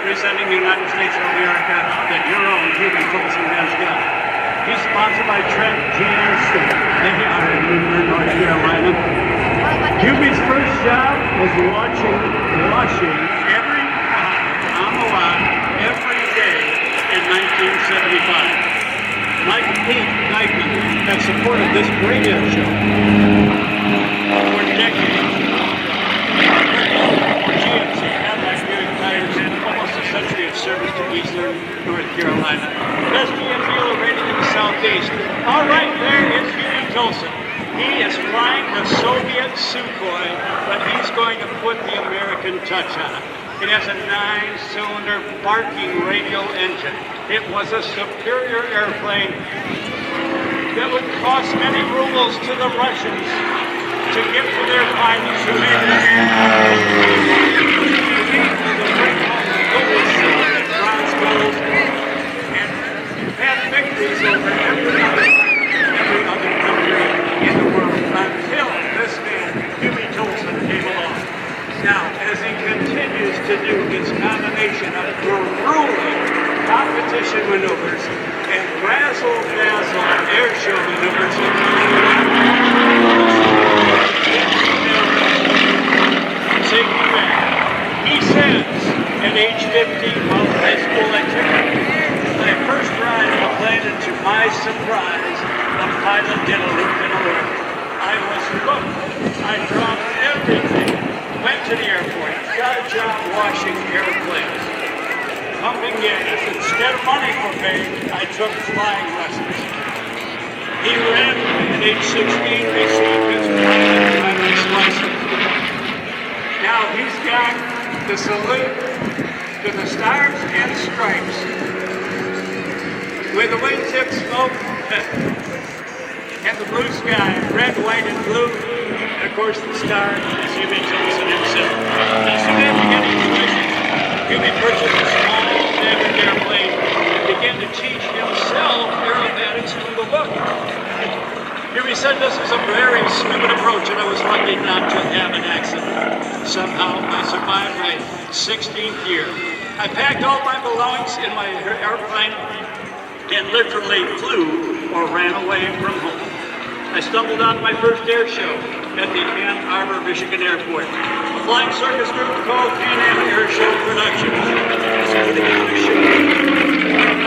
representing the United States of America that your own Hubie Tolson has got. He's sponsored by Trent GMC. They are in Newburgh, North Carolina. Hubie's first job was washing every car on the lot every day in 1975. Mike and Pete Dykeman have supported this great airshow for decades. GMC Cadillac Buick tires and almost a century of service to Eastern North Carolina. Best GM dealer rated in the Southeast. All right, there is Hubie Tolson. He is flying the Soviet Sukhoi, but he's going to put the American touch on it. It has a 9-cylinder barking radial engine. It was a superior airplane that would cost many rubles to the Russians to give to their pilots who made it bronze medals and had victories over every other country in the world until this man, Hubie Tolson, came along. Now, as he continues to do his combination of grueling competition maneuvers and razzle-dazzle airshow maneuvers, safety back. He says, at age 15, while in high school, I took my first ride in a plane, and to my surprise, the pilot did a loop and a loop. I was hooked. I dropped everything. Went to the airport, got a job washing airplanes, pumping gas. Instead of money for pay, I took flying lessons. He ran at age 16, received his pilot's license. Now he's got the salute to the Stars and Stripes with the wingtip smoke and the blue sky, red, white, and blue. And of course, the star is Hubie Tolson himself. As soon as he got his license, Hubie purchased a small Maverick airplane and began to teach himself aerobatics from the book. Hubie said this was a very stupid approach, and I was lucky not to have an accident. Somehow, I survived my 16th year. I packed all my belongings in my airplane and literally flew or ran away from home. I stumbled on my first air show at the Ann Arbor, Michigan airport. A flying circus group called Can-Am Airshow Productions was putting on a show.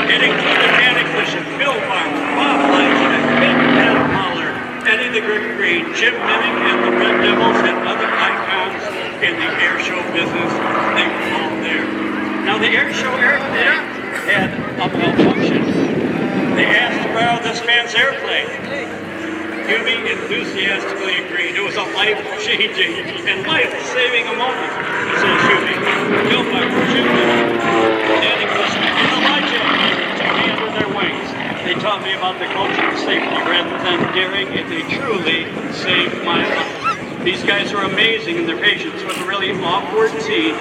It included Manic Bishop, Bill Barber, Bob Lightfoot, Ben Pollard, Eddie the Great Green, Jim Minnick, and the Red Devils, and other icons in the airshow business. They were all there. Now the airshow airplane had a malfunction. They asked to borrow this man's airplane. Hubie enthusiastically agreed. It was a life-changing and life-saving moment, says Hubie. Bill Barber, Jim Minnick, Danny Cushman, and Elijah took me under their wings. They taught me about the culture of safety rather than daring, and they truly saved my life. These guys are amazing in their patience with a really awkward team,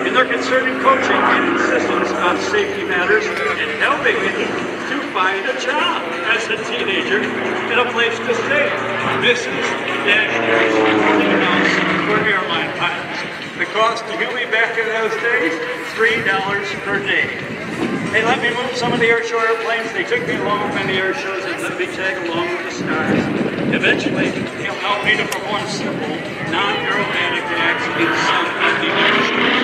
in their concerted coaching and insistence on safety matters, and helping me to find a job as a teenager and a place to stay. This is National's clearinghouse for airline pilots. The cost to Hubie back in those days, $3 per day. Hey, let me move some of the airshow airplanes. They took me along with many air shows and let me tag along with the stars. Eventually, he'll help me to perform simple, non-aerobatic acts in some of the airshows.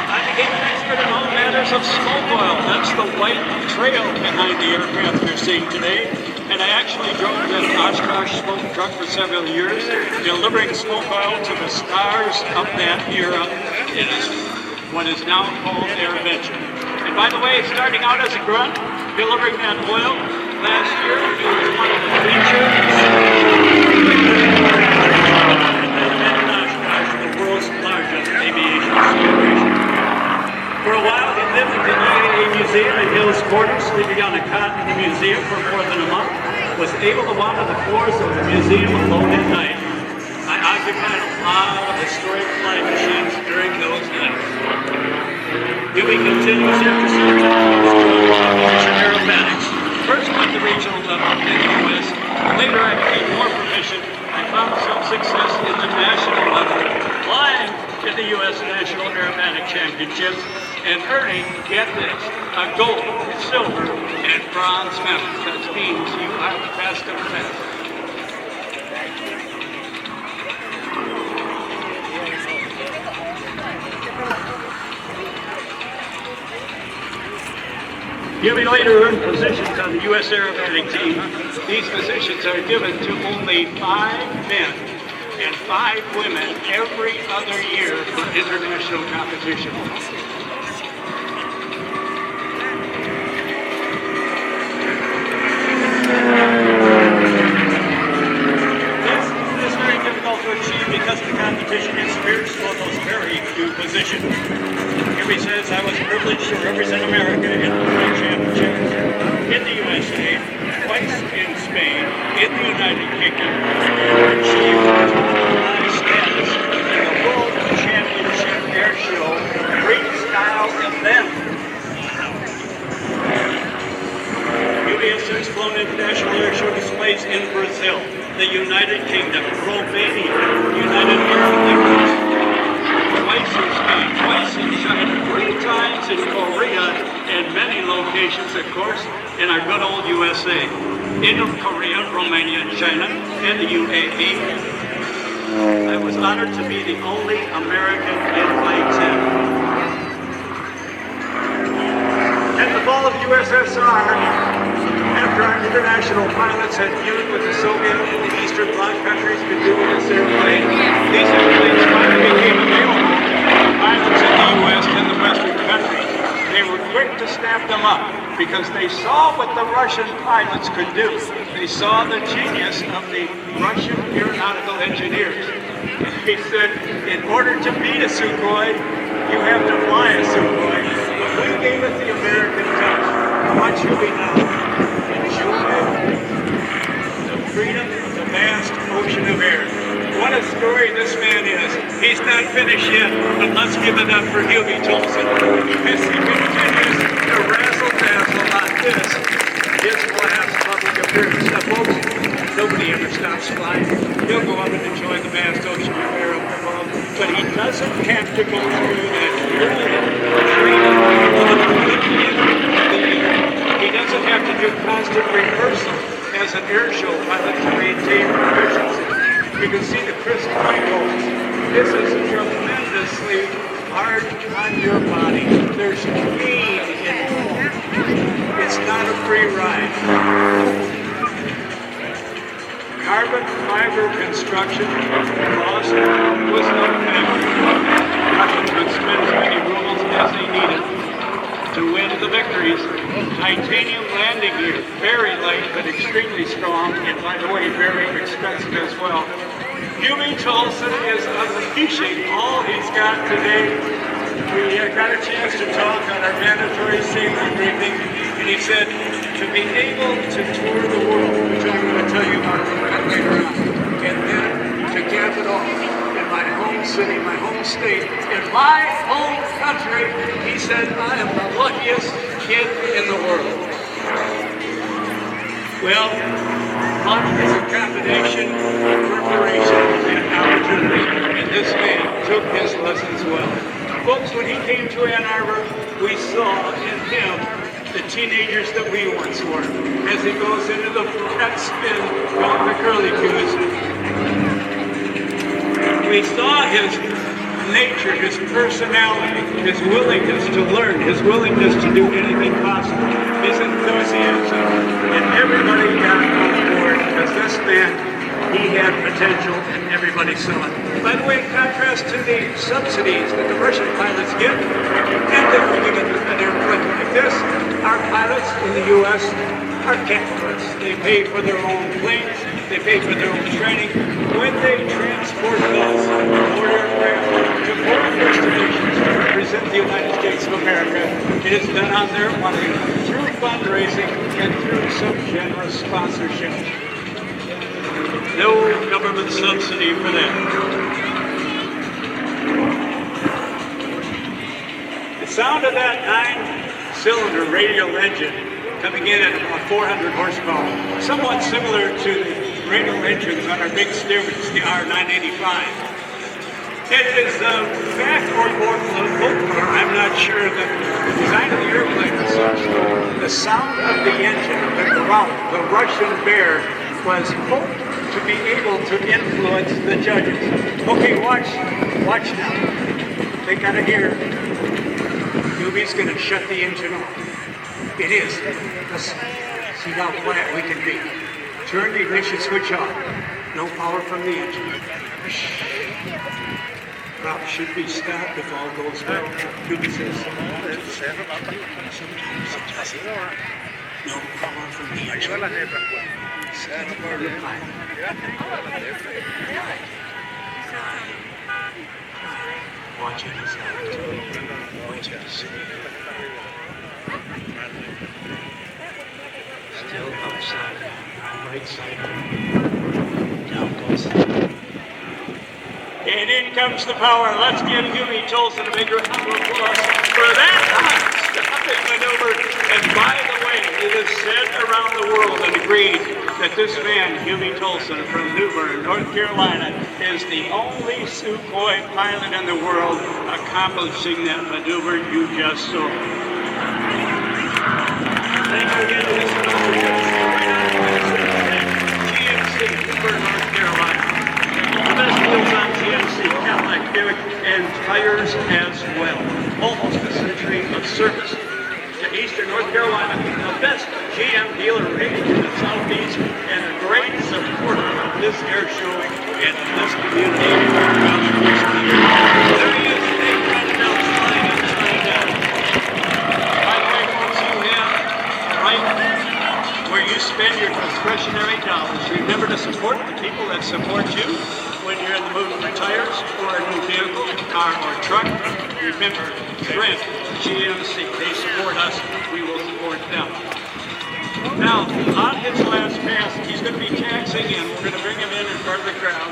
I became an expert in all matters of smoke oil. That's the white trail behind the aircraft you're seeing today. And I actually drove the Oshkosh smoke truck for several years, delivering smoke oil to the stars of that era. It is what is now called Aerobatic. And by the way, starting out as a grunt, delivering that oil, last year it was one of the features in Oshkosh, the world's largest aviation celebration. For a while, he lived at the EAA Museum in Hills Corners, sleeping on a cot in the museum for more than a month, was able to wander the floors of the museum alone at night. I occupied a lot of historic flying machines during those nights. Hubie continues after some time aerobatics. First at the regional level in the U.S. Later I became more proficient. I found some success in the national level, flying in in the U.S. National Aerobatic Championships and earning, get this, a gold, silver, and bronze medal. That means you are the best of the best. Hubie later earned positions on the U.S. Aerobatic team. These positions are given to only 5 men and 5 women every other year for international competition. This is very difficult to achieve because the competition is fierce for those very few positions. Hubie says, I was privileged to represent America in the World Championships, in the USA, twice in Spain, in the United Kingdom, and achieved high status in the World Championship Airshow freestyle event. Hubie has since flown international airshow displays in Brazil, the United Kingdom, Romania, United Arab Emirates, twice in Spain, twice in China, 3 times in Korea, and many locations, of course, in our good old USA, in Korea, Romania, China, and the UAE. I was honored to be the only American in flight 10. At the fall of USSR, after our international pilots had feud with the Soviet and the Eastern Bloc countries could do with this airplane, these airplanes finally became available to pilots in the U.S. and the Western countries. They were quick to snap them up because they saw what the Russian pilots could do. They saw the genius of the Russian aeronautical engineers. He said, in order to beat a Sukhoi, you have to fly a Sukhoi. But we gave it the American touch. What should we now? Enjoy the freedom of the vast ocean of air. What a story this man is. He's not finished yet, but let's give it up for Hubie Tolson. As he continues to razzle-dazzle on this, his last public appearance. Now, folks, nobody ever stops flying. He'll go up and enjoy the vast ocean of air up above, but he doesn't have to go through that training. He doesn't have to do constant rehearsal as an airshow pilot to maintain proficiency. You can see the crisp cycles. This is tremendously hard on your body. There's pain involved. It's not a free ride. Carbon fiber construction cost was no factor. Russians would spend as many rubles as they needed to win the victories. Titanium landing gear, very light but extremely strong, and by the way, very expensive as well. Hubie Tolson is unleashing all he's got today. We got a chance to talk on our mandatory safety briefing, and he said to be able to tour the world, which I'm going to tell you about a little bit later on, and then to cap it off in my home city, my home state, in my home country, he said, I am the luckiest kid in the world. Well, luck is a combination of preparation and opportunity, and this man took his lessons well. Folks, when he came to Ann Arbor, we saw in him the teenagers that we once were, as he goes into the flat spin going the curly cues. We saw his nature, his personality, his willingness to learn, his willingness to do anything possible, his enthusiasm, and everybody got on board because this man, he had potential and everybody saw it. By the way, in contrast to the subsidies that the Russian pilots get, and that we give an airplane like this, our pilots in the U.S. are capitalists. They pay for their own planes, they pay for their own training. When they transport those or aircraft to foreign destinations to represent the United States of America, it is done on their money through fundraising and through some generous sponsorship. No government subsidy for that. The sound of that 9-cylinder radial engine coming in at about 400 horsepower, somewhat similar to the radial engines on our big Stearmans, the R985. It is the fact or folklore, I'm not sure, that the design of the airplane is such. The sound of the engine, the growl, the Russian bear, was hoped to be able to influence the judges. Okay, watch now. They gotta hear. Hubie's gonna shut the engine off. It is. Listen, see how quiet we can be. Turn the ignition switch off. No power from the engine. Shh. Prop should be stopped if all goes well. Hubie says, sometimes it doesn't. No power from the engine. Set for the pilot. Watch it as watch it see. Still outside, right side. Down goes. And in comes the power. Let's give Hubie Tolson a big round of applause for that stopping maneuver. And by the way, it is said around the world and agreed that this man, Hubie Tolson from New Bern, North Carolina, is the only Sukhoi pilot in the world accomplishing that maneuver you just saw. Thank you again to this GMC, New Bern, North Carolina. All the best deals on GMC, Cadillac, Buick, and tires as well. Almost a century of service. Eastern North Carolina, the best GM dealer rated in the Southeast, and a great supporter of this air show and this community. There he is, Dave running outside and sliding down. By the way, folks, you have right where you spend your discretionary dollars. Remember to support the people that support you when you're in the mood for tires or a new vehicle, car or truck. Remember, Trent, GMC, they support us, we will support them. Now, on his last pass, he's going to be taxiing in. We're going to bring him in front of the crowd.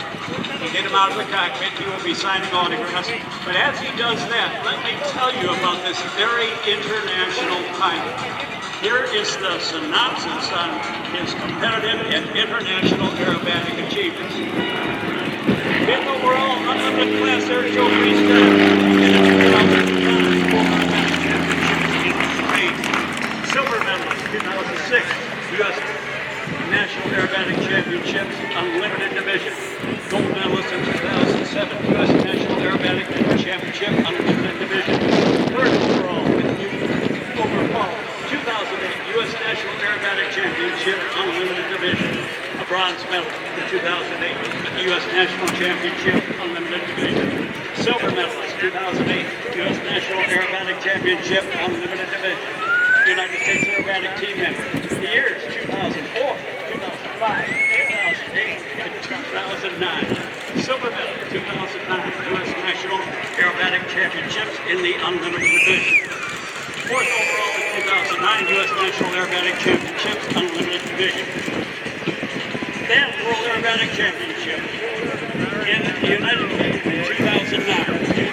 We'll get him out of the cockpit. He will be signing autographs. But as he does that, let me tell you about this very international pilot. Here is the synopsis on his competitive and international aerobatic achievements. In the world, unlimited class airshow freestyle in 2009. Silver medalist, 2006, U.S. National Aerobatic Championships, Unlimited Division. Gold medalist in 2007, U.S. National Aerobatic Championship, Unlimited Division. Third overall with overall 2008 U.S. National Aerobatic Championship, Unlimited Division. A bronze medal in 2008 U.S. National Championship, Unlimited Division. Silver medalist, 2008 U.S. National Aerobatic Championship, Unlimited Division. United States Aerobatic team member. The years 2004, 2005, 2008, and 2009. Silver medal, 2009 U.S. National Aerobatic Championships in the Unlimited Division. Fourth overall in 2009 U.S. National Aerobatic Championships, Unlimited Division. Then World Aerobatic Championship in the United Kingdom in 2009,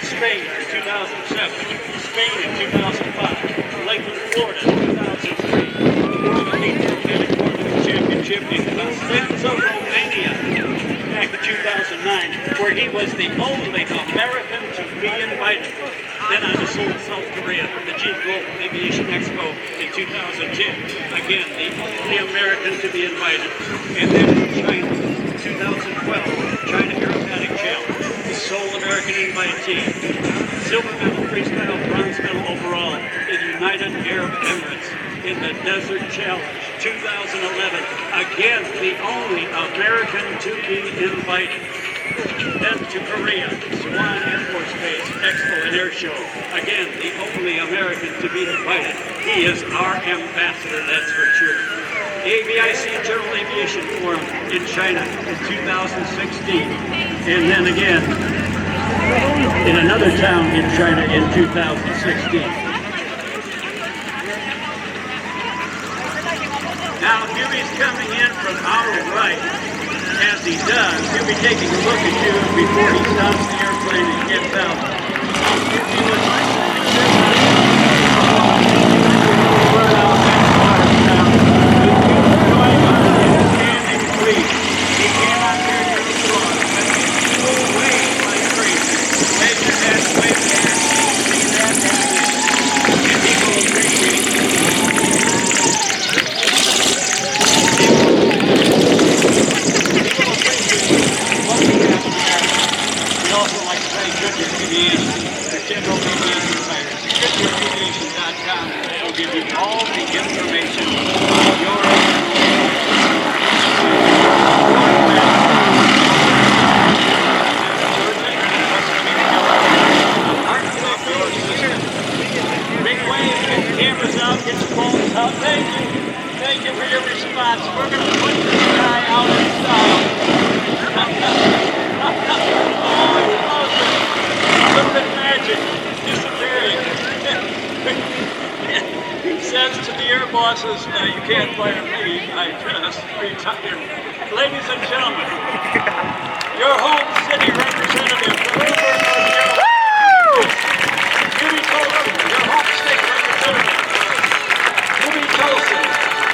Spain in 2007, Spain in 2005, Lakeland, Florida in 2003, World Elite Aerobatic Tournament Championship in Constanza, Romania back in 2009, where he was the only American to be invited. Then on to Seoul, South Korea, the G Global Aviation Expo in 2010. Again, the only American to be invited. And then China, 2012, China Aerobatic Challenge, the sole American invitee. Silver medal freestyle, bronze medal overall in United Arab Emirates in the Desert Challenge, 2011. Again, the only American to be invited. Then to Korea, Swan Air Force Base, Expo and Airshow. Again, the only American to be invited. He is our ambassador, that's for sure. The AVIC General Aviation Forum in China in 2016. And then again, in another town in China in 2016. Now, Hubie's coming in from our right. As he does, he'll be taking a look at you before he stops the airplane and gets out. He would like to He cannot hear your applause, but he will wave like crazy. website, Goodyear Aviation, General Aviation Tires. GoodyearAviation.com will give you all the information on your big wave, get the cameras out, get your phones out. Thank you. Thank you for your response. We're going to put this guy out in style. A little bit magic, disappearing. He says to the air bosses, you can't fire me, I just retired. Ladies and gentlemen, your home city representative from Newburgh, North Carolina, Hubie Tolson, your home state representative, Hubie Tolson,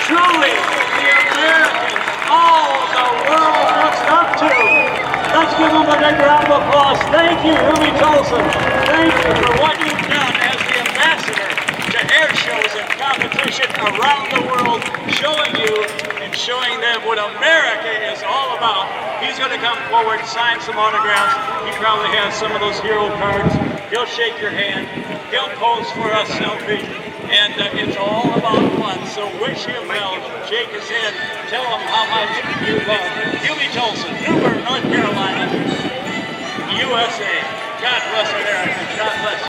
truly the Americans all the world looks up to. Let's give him a big round of applause. Thank you, Hubie Tolson. Thank you for what you've done as the ambassador to air shows and competition around the world, showing you and showing them what America is all about. He's going to come forward, sign some autographs. He probably has some of those hero cards. He'll shake your hand. He'll pose for us selfies. And it's all about fun. So wish him well. Shake his hand. Tell him how much you love him. Hubie Tolson, Newburgh, North Carolina, USA. God bless America.